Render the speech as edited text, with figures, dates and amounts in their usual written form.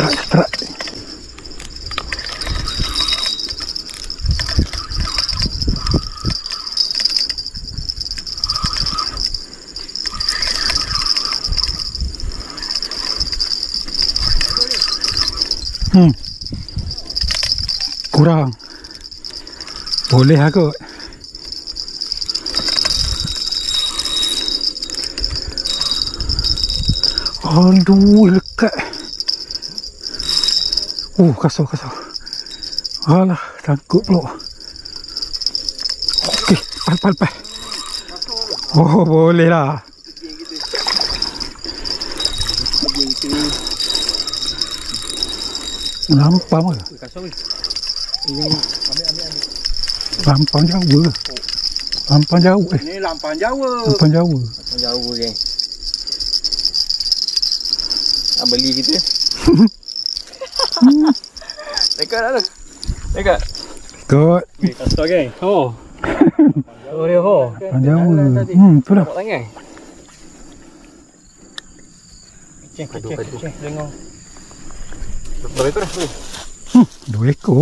Seterak. Kurang. Boleh aku. Aduh, lekat. Kasar. Alah, takut pula. Okey, pal. Oh, boleh lah. Lampang ke? Kasar weh. Ambil. Lampang Jawa. Lampang Jawa. Ni lampang Jawa. Lampang Jawa. Lampang Jawa geng. Nak beli kita. Dekat dah tu. Dekat. Ikut. Kasar geng. Oh dia Lampang Jawa. Betul lah. Nampak tangan. Kecil. Tengok. Berapa ekor dah? 2 ekor.